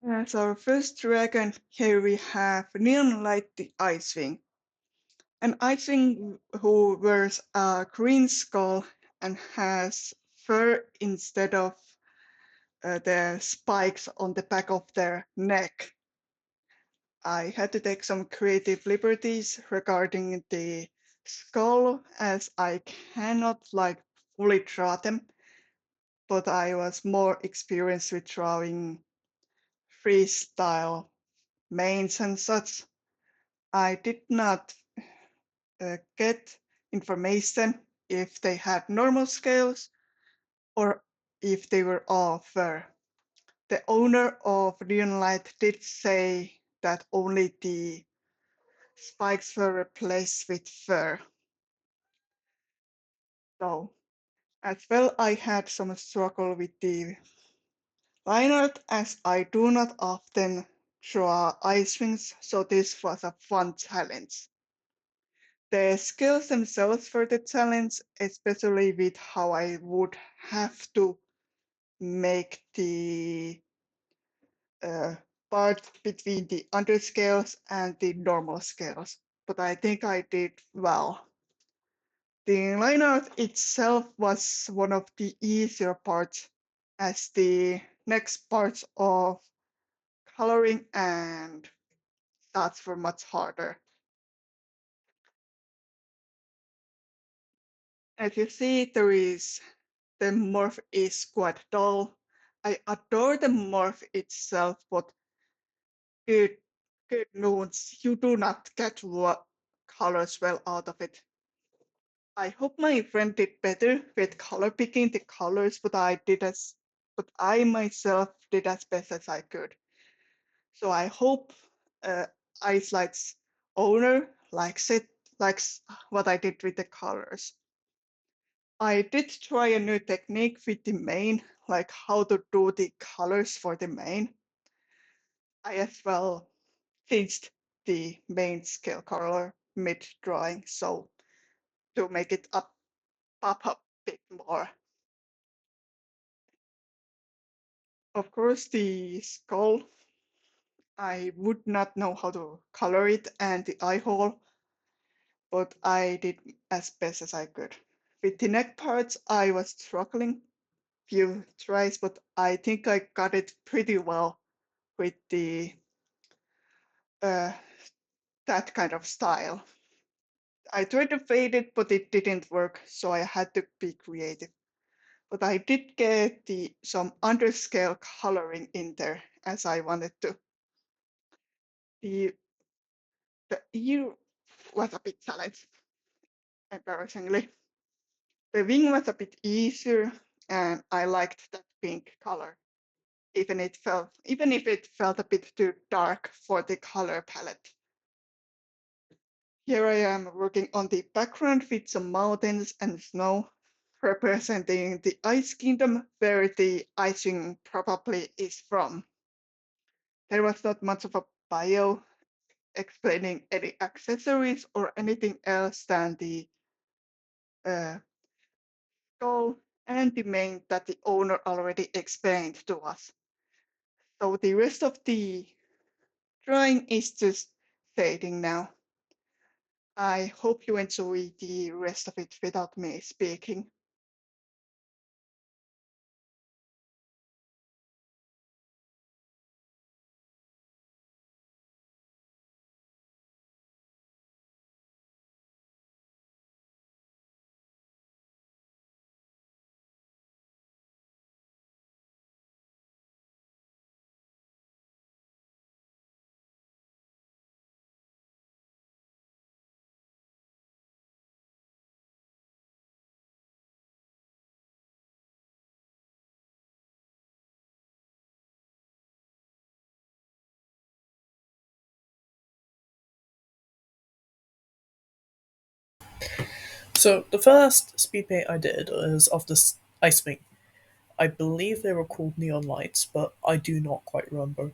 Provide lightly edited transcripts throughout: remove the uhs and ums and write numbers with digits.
As our first dragon, here we have Neon Light the Icewing. An icewing who wears a green skull and has fur instead of the spikes on the back of their neck. I had to take some creative liberties regarding the skull as I cannot fully draw them, but I was more experienced with drawing freestyle mains and such. I did not get information if they had normal scales or if they were all fur. The owner of Neon Light did say that only the spikes were replaced with fur. So as well, I had some struggle with the line art as I do not often draw ice wings, so this was a fun challenge. The skills themselves for the challenge, especially with how I would have to make the uh, part between the underscales and the normal scales, but I think I did well. The line art itself was one of the easier parts, as the next parts of coloring and dots were much harder. As you see, the morph is quite dull. I adore the morph itself, but good, good notes, you do not get what colors well out of it. I hope my friend did better with color picking the colors, but I myself did as best as I could. So I hope uh, Icelight's owner likes what I did with the colors. I did try a new technique with the main, like how to do the colors for the main. I as well changed the main scale color mid drawing, so to make it pop up a bit more. Of course, the skull, I would not know how to color it, and the eye hole, but I did as best as I could. With the neck parts, I was struggling few tries, but I think I got it pretty well with the uh, that kind of style. I tried to fade it, but it didn't work, so I had to be creative. But I did get some underscale coloring in there as I wanted to. The the ear was a bit challenging, embarrassingly. The wing was a bit easier, and I liked that pink color, even if it felt a bit too dark for the color palette. Here I am working on the background with some mountains and snow, representing the Ice Kingdom where the icing probably is from. There was not much of a bio explaining any accessories or anything else than the uh, skull and the main that the owner already explained to us. So the rest of the drawing is just fading now. I hope you enjoy the rest of it without me speaking. So the first speed paint I did was of this icewing. I believe they were called neon lights, but I do not quite remember.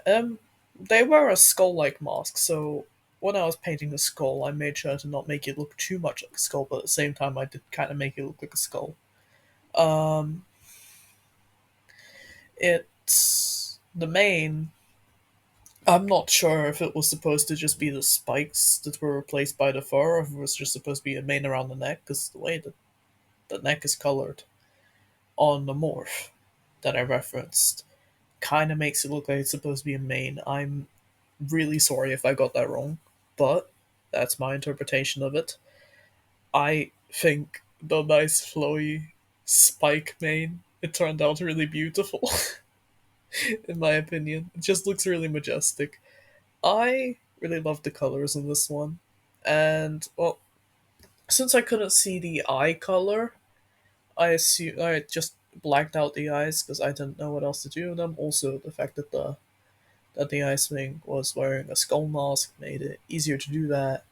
Um, they were a skull-like mask, so when I was painting the skull, I made sure to not make it look too much like a skull, but at the same time, I did kind of make it look like a skull. Um, it The mane, I'm not sure if it was supposed to just be the spikes that were replaced by the fur, or if it was just supposed to be a mane around the neck, because the way that the neck is colored on the morph that I referenced kind of makes it look like it's supposed to be a mane. I'm really sorry if I got that wrong, but that's my interpretation of it. I think the nice flowy spike mane, it turned out really beautiful, in my opinion. It just looks really majestic. I really love the colors in this one. And, well, since I couldn't see the eye color, I just blacked out the eyes because I didn't know what else to do with them. Also, the fact that the icewing was wearing a skull mask made it easier to do that.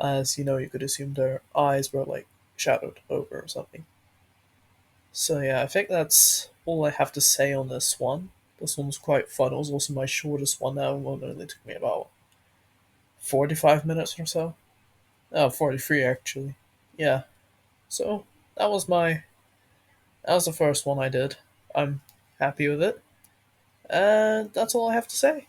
As you know, you could assume their eyes were like shadowed over or something. So yeah, I think that's all I have to say on this one. This one was quite fun. It was also my shortest one. That one only took me about 45 minutes or so. Oh, 43 actually. Yeah. So that was my that was the first one I did. I'm happy with it, and that's all I have to say.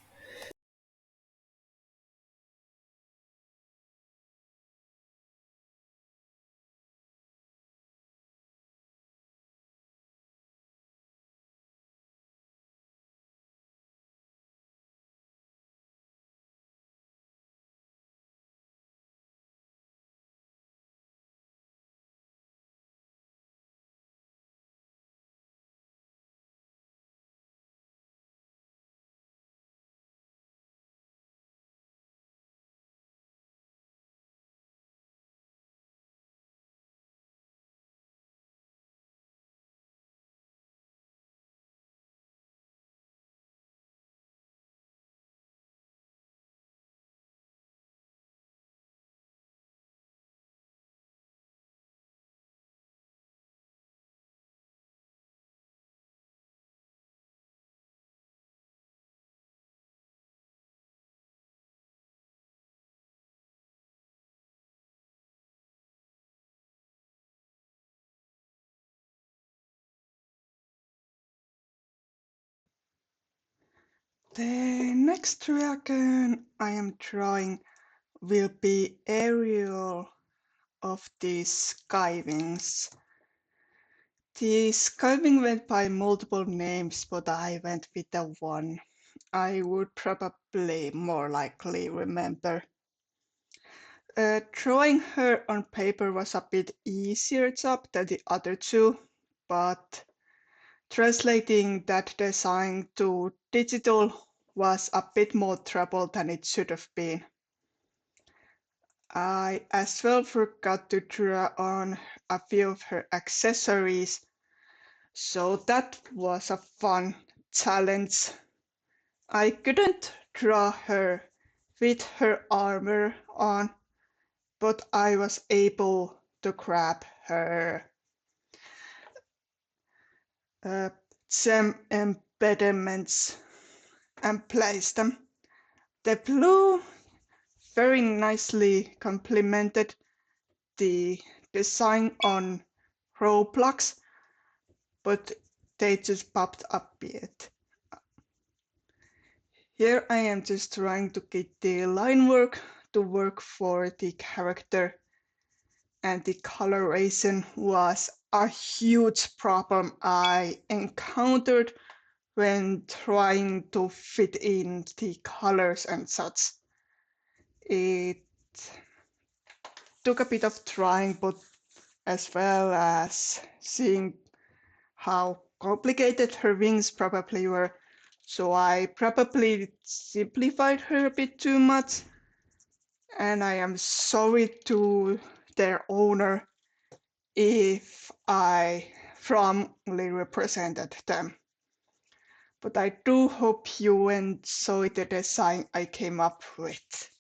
The next dragon I am drawing will be Ariel of the skywings. The skywing went by multiple names, but I went with the one I would probably more likely remember. Drawing her on paper was a bit easier job than the other two, but translating that design to digital was a bit more trouble than it should have been. I as well forgot to draw on a few of her accessories, so that was a fun challenge. I couldn't draw her with her armor on, but I was able to grab her uh, gem embedments and place them. The blue very nicely complemented the design on Roblox, but they just popped up yet. Here I am just trying to get the line work to work for the character, and the coloration was a huge problem I encountered when trying to fit in the colors and such. It took a bit of trying, but as well as seeing how complicated her wings probably were. So I probably simplified her a bit too much, and I am sorry to their owner if I wrongly represented them. But I do hope you enjoy the design I came up with.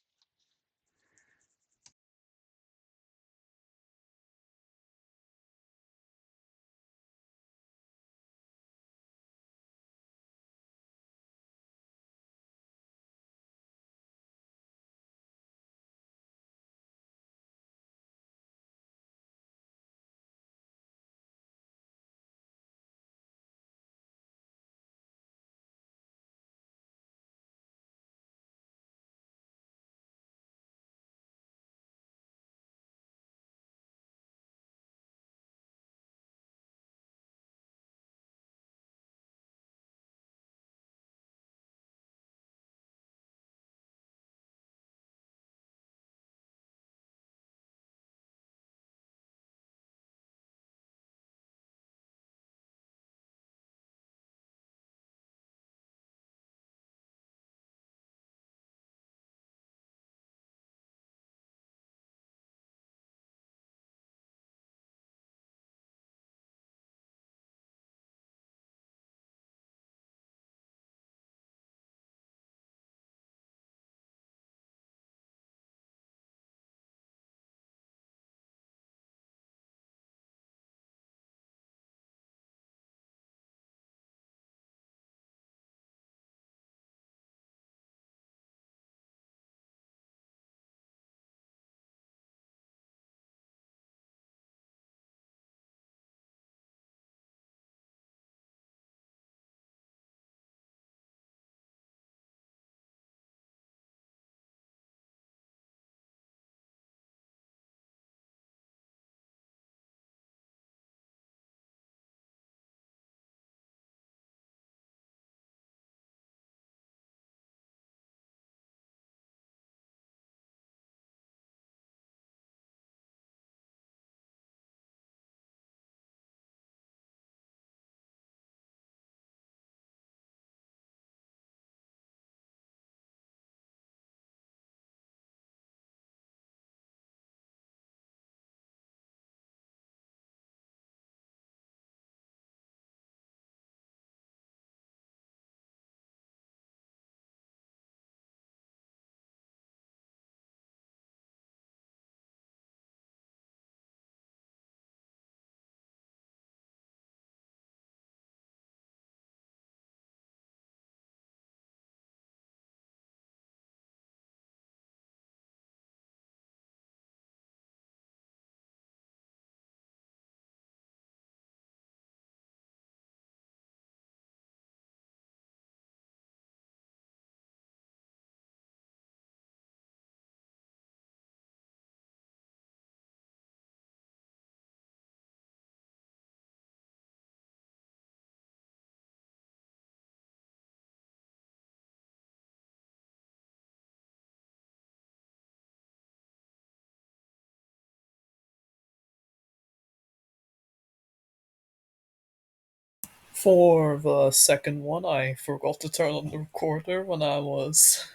For the second one, I forgot to turn on the recorder when I was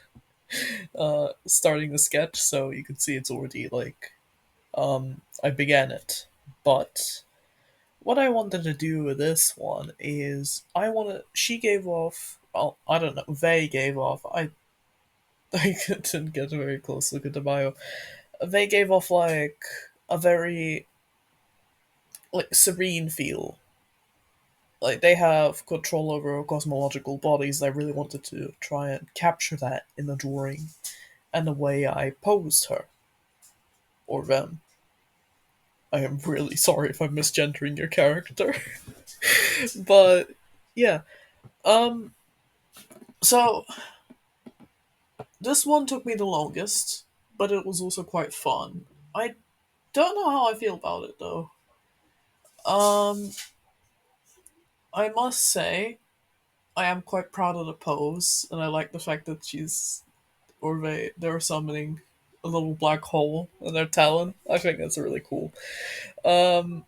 starting the sketch, so you can see it's already like I began it. But what I wanted to do with this one is she gave off, well, I don't know, they gave off, I didn't get a very close look at the bio. They gave off like a very like serene feel. Like they have control over cosmological bodies. I really wanted to try and capture that in the drawing and the way I posed her or them. I am really sorry if I'm misgendering your character. But yeah. Um so this one took me the longest, but it was also quite fun. I don't know how I feel about it though. Um I must say I am quite proud of the pose and I like the fact that they're summoning a little black hole in their talon. I think that's really cool. Um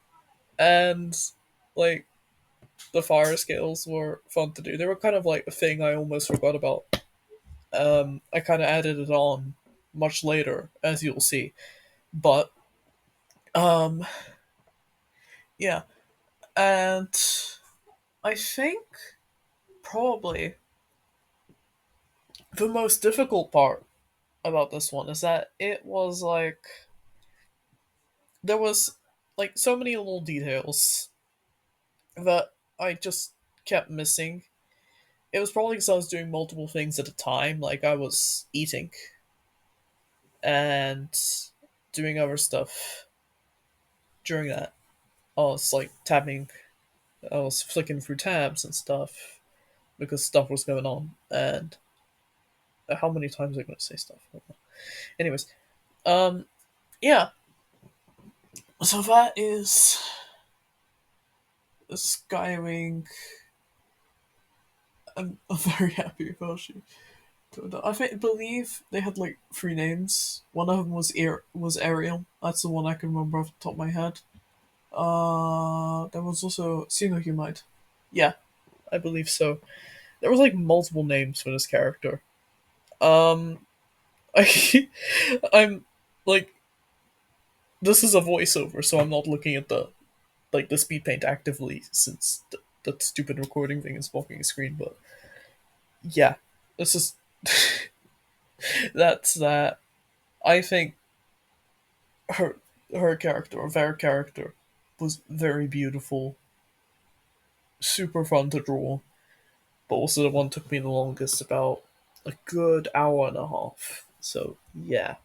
and like the fire scales were fun to do. They were kind of like a thing I almost forgot about. I kind of added it on much later, as you'll see. But um, yeah, and I think probably the most difficult part about this one is that it was like there was like so many little details that I just kept missing. It was probably because I was doing multiple things at a time. Like I was eating and doing other stuff during that. I was like tabbing, I was flicking through tabs and stuff because stuff was going on. And how many times am I going to say stuff? Anyways, um, yeah. So that is skywing. I'm very happy about she. Believe they had like three names. One of them was Ariel. That's the one I can remember off the top of my head. There was also Humide. Yeah, I believe so. There was like multiple names for this character. Um, I, I'm like this is a voiceover, so I'm not looking at the speed paint actively since that stupid recording thing is blocking the screen. But yeah, this is that's that. I think her her character or their character was very beautiful, super fun to draw, but also the one took me the longest, about a good hour and a half. So yeah.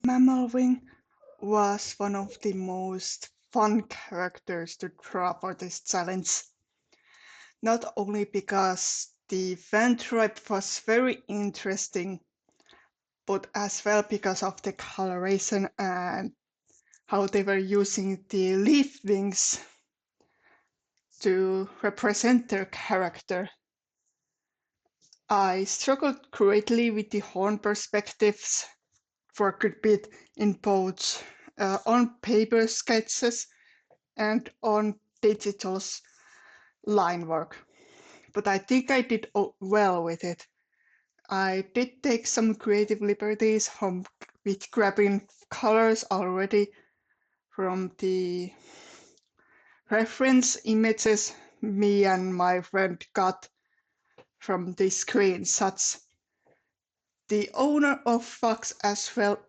Mammalwing was one of the most fun characters to draw for this challenge, not only because the fantribe was very interesting, but as well because of the coloration and how they were using the leaf wings to represent their character. I struggled greatly with the horn perspectives for a good bit in both on paper sketches and on digital line work, but I think I did well with it. I did take some creative liberties with grabbing colors already from the reference images me and my friend got from the screenshots. The owner of Fox as well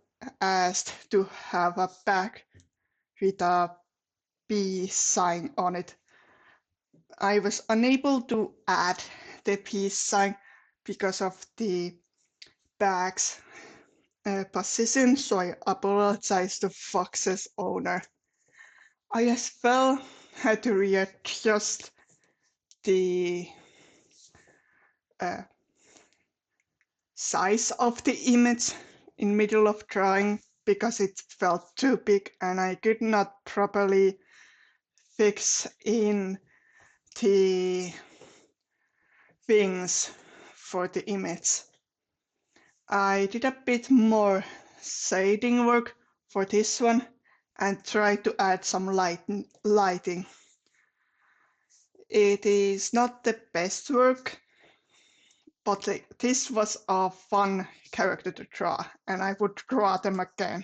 asked to have a bag with a peace sign on it. I was unable to add the peace sign because of the bag's position, so I apologize to Fox's owner. I as well had to readjust the uh, size of the image in middle of drawing because it felt too big and I could not properly fix in the wings for the image. I did a bit more shading work for this one and tried to add some lighting. It is not the best work, but this was a fun character to draw and I would draw them again.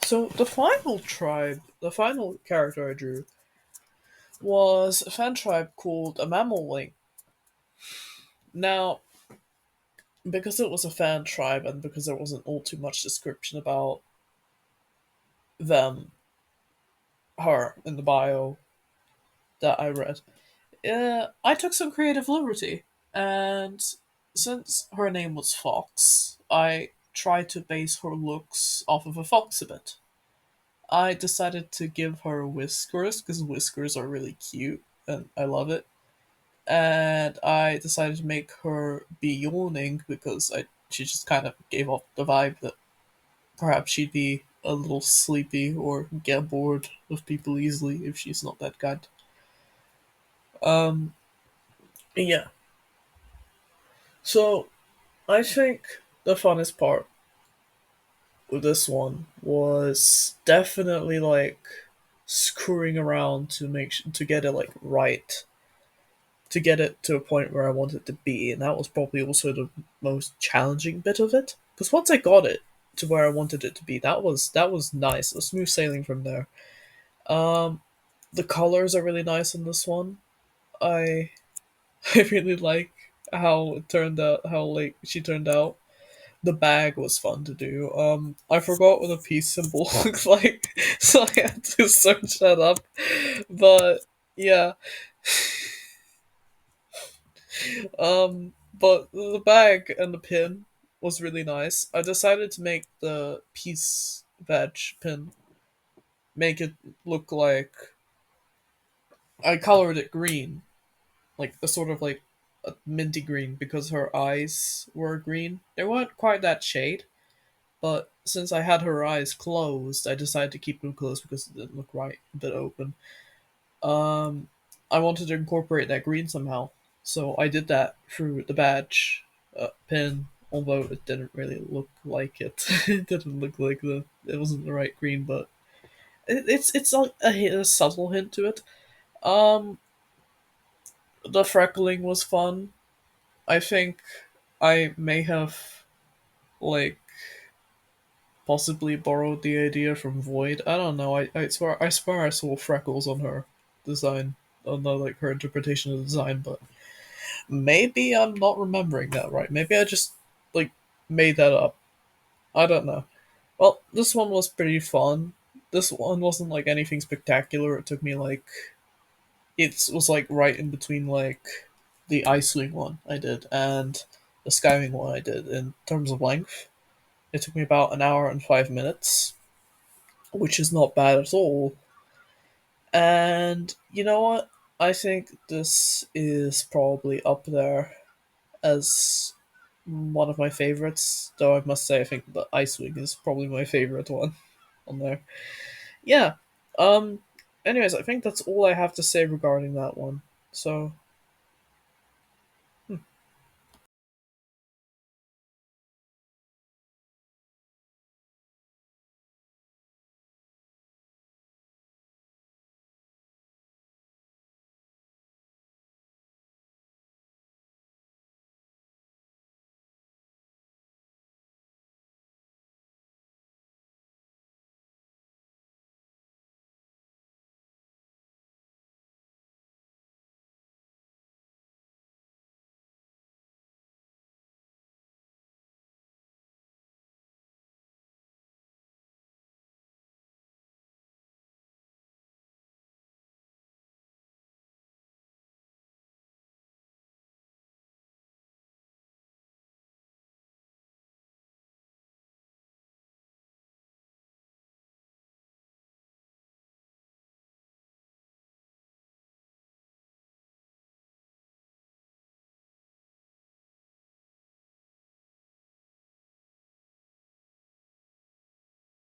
So the final character I drew was a fan tribe called a Mammalwing. Now, because it was a fan tribe and because there wasn't all too much description about them, her in the bio that I read, I took some creative liberty. And since her name was Fox, I tried to base her looks off of a fox a bit. I decided to give her whiskers because whiskers are really cute and I love it. And I decided to make her be yawning because she just kind of gave off the vibe that perhaps she'd be a little sleepy or get bored of people easily if she's not that kind. Um, yeah. So I think the funnest part with this one was definitely like screwing around to to get it like right, to get it to a point where I wanted it to be, and that was probably also the most challenging bit of it. Because once I got it to where I wanted it to be, that was nice. It was smooth sailing from there. Um, the colors are really nice in this one. I I really like how it turned out, how like she turned out. The bag was fun to do. I forgot what the peace symbol looked like, so I had to search that up. But yeah, but the bag and the pin was really nice. I decided to make the peace badge pin, make it look like I colored it green, like a sort of like a minty green because her eyes were green. They weren't quite that shade, but since I had her eyes closed, I decided to keep them closed because it didn't look right, a bit open. Um, I wanted to incorporate that green somehow, so I did that through the badge pin. Although it didn't really look like it, it didn't look like it wasn't the right green, but it's a subtle hint to it. Um, the freckling was fun. I think I may have like possibly borrowed the idea from Void. I don't know. I swear I saw freckles on her design, on the like her interpretation of the design, but maybe I'm not remembering that right. Maybe I just like made that up. I don't know. Well, this one was pretty fun. This one wasn't like anything spectacular. It took me like it was like right in between like the icewing one I did and the skywing one I did in terms of length. It took me about an hour and 5 minutes, which is not bad at all. And you know what? I think this is probably up there as one of my favorites. Though I must say, I think the Icewing is probably my favorite one on there. Yeah. Um. Anyways, I think that's all I have to say regarding that one. So